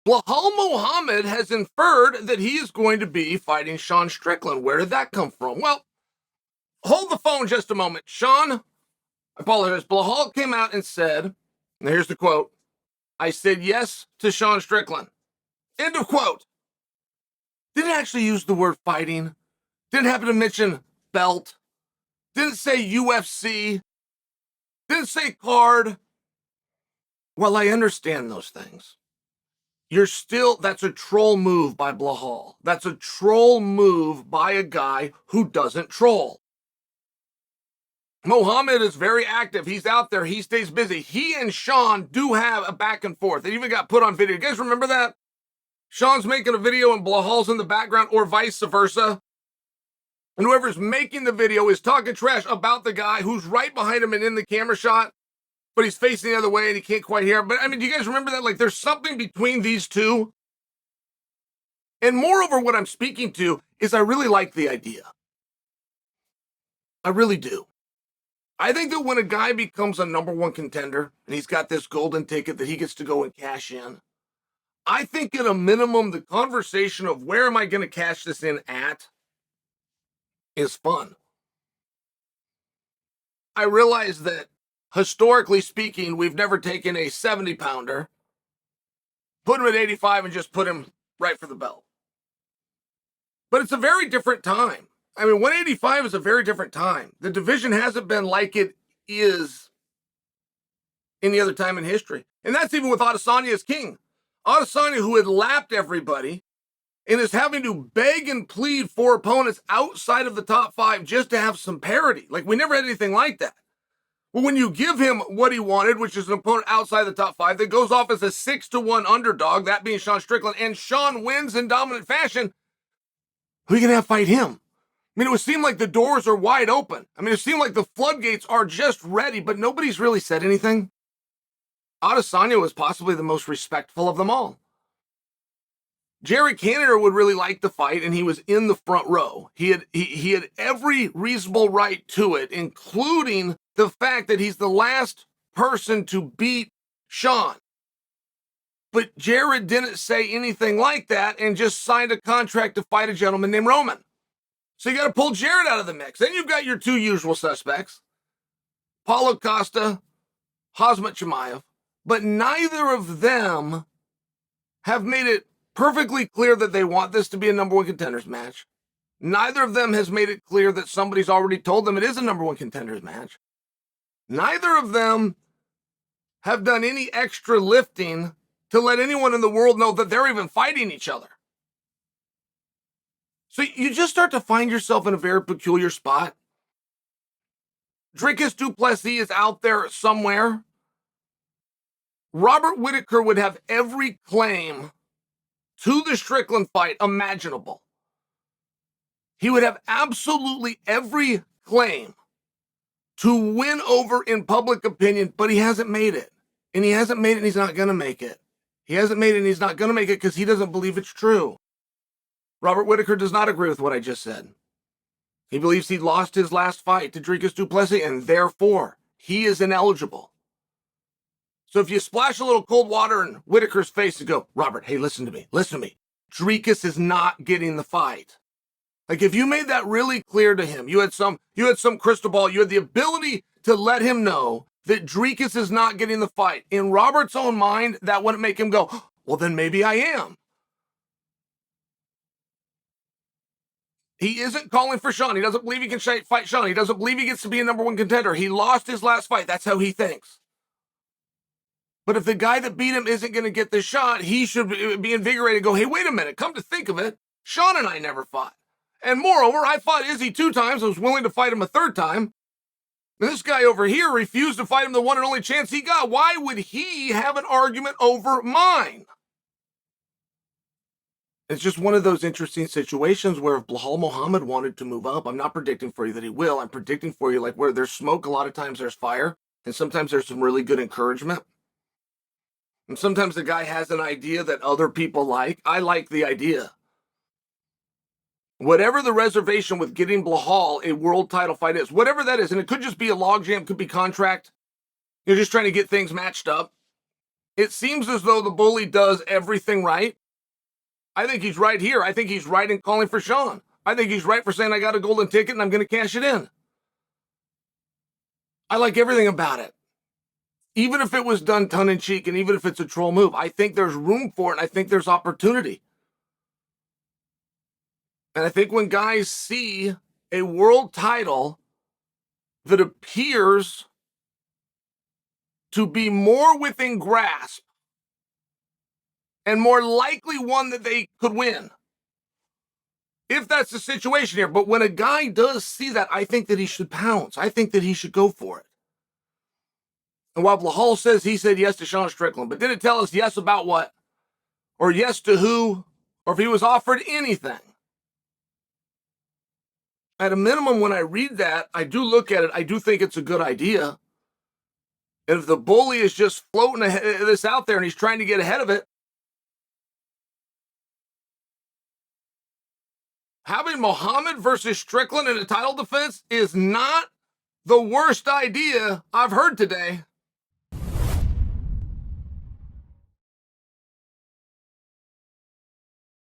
Belal Muhammad has inferred that he is going to be fighting Sean Strickland. Where did that come from? Well, hold the phone just a moment. Sean, I apologize. Belal came out and said, and here's the quote, "I said yes to Sean Strickland." End of quote. Didn't actually use the word fighting. Didn't happen to mention belt. Didn't say UFC. Didn't say card. Well, I understand those things. That's a troll move by Belal. That's a troll move by a guy who doesn't troll. Muhammad is very active. He's out there. He stays busy. He and Sean do have a back and forth. It even got put on video. You guys remember that? Sean's making a video and Belal's in the background, or vice versa. And whoever's making the video is talking trash about the guy who's right behind him and in the camera shot, but he's facing the other way and he can't quite hear him. But I mean, do you guys remember that? Like, there's something between these two. And moreover, what I'm speaking to is I really like the idea. I really do. I think that when a guy becomes a number one contender and he's got this golden ticket that he gets to go and cash in, I think at a minimum, the conversation of where am I going to cash this in at is fun. I realize that historically speaking, we've never taken a 70-pounder, put him at 85 and just put him right for the belt. But it's a very different time. I mean, 185 is a very different time. The division hasn't been like it is any other time in history. And that's even with Adesanya as king. Adesanya, who had lapped everybody and is having to beg and plead for opponents outside of the top five just to have some parity. Like, we never had anything like that. Well, when you give him what he wanted, which is an opponent outside the top five that goes off as a 6-1 underdog, that being Sean Strickland, and Sean wins in dominant fashion, who are you going to have fight him? I mean, it would seem like the doors are wide open. I mean, it seemed like the floodgates are just ready, but nobody's really said anything. Adesanya was possibly the most respectful of them all. Jerry Canada would really like the fight, and he was in the front row. He had every reasonable right to it, including the fact that he's the last person to beat Sean. But Jared didn't say anything like that and just signed a contract to fight a gentleman named Roman. So you got to pull Jared out of the mix. Then you've got your two usual suspects, Paulo Costa, Khamzat Chimaev, but neither of them have made it perfectly clear that they want this to be a number one contenders match. Neither of them has made it clear that somebody's already told them it is a number one contenders match. Neither of them have done any extra lifting to let anyone in the world know that they're even fighting each other. So you just start to find yourself in a very peculiar spot. Dricus du Plessis is out there somewhere. Robert Whittaker would have every claim to the Strickland fight imaginable. He would have absolutely every claim to win over in public opinion, but he hasn't made it. And he hasn't made it and he's not going to make it. He hasn't made it and he's not going to make it because he doesn't believe it's true. Robert Whittaker does not agree with what I just said. He believes he lost his last fight to Dricus du Plessis and therefore he is ineligible. So if you splash a little cold water in Whittaker's face and go, Robert, hey, listen to me. Dricus is not getting the fight. Like, if you made that really clear to him, you had some crystal ball, you had the ability to let him know that Dricus is not getting the fight. In Robert's own mind, that wouldn't make him go, well, then maybe I am. He isn't calling for Sean. He doesn't believe he can fight Sean. He doesn't believe he gets to be a number one contender. He lost his last fight. That's how he thinks. But if the guy that beat him isn't going to get the shot, he should be invigorated and go, hey, wait a minute. Come to think of it, Sean and I never fought. And moreover, I fought Izzy 2 times. I was willing to fight him a 3rd time. And this guy over here refused to fight him the one and only chance he got. Why would he have an argument over mine? It's just one of those interesting situations where if Belal Muhammad wanted to move up, I'm not predicting for you that he will. I'm predicting for you, like, where there's smoke, a lot of times there's fire. And sometimes there's some really good encouragement. And sometimes the guy has an idea that other people like. I like the idea. Whatever the reservation with getting Belal a world title fight is, whatever that is, and it could just be a logjam, could be contract. You're just trying to get things matched up. It seems as though the bully does everything right. I think he's right here. I think he's right in calling for Sean. I think he's right for saying I got a golden ticket and I'm going to cash it in. I like everything about it. Even if it was done tongue-in-cheek and even if it's a troll move, I think there's room for it and I think there's opportunity. And I think when guys see a world title that appears to be more within grasp and more likely one that they could win, if that's the situation here. But when a guy does see that, I think that he should pounce. I think that he should go for it. And while Belal says he said yes to Sean Strickland, but didn't tell us yes about what, or yes to who, or if he was offered anything. At a minimum, when I read that, I do look at it, I do think it's a good idea. And if the bully is just floating this out there and he's trying to get ahead of it, having Muhammad versus Strickland in a title defense is not the worst idea I've heard today.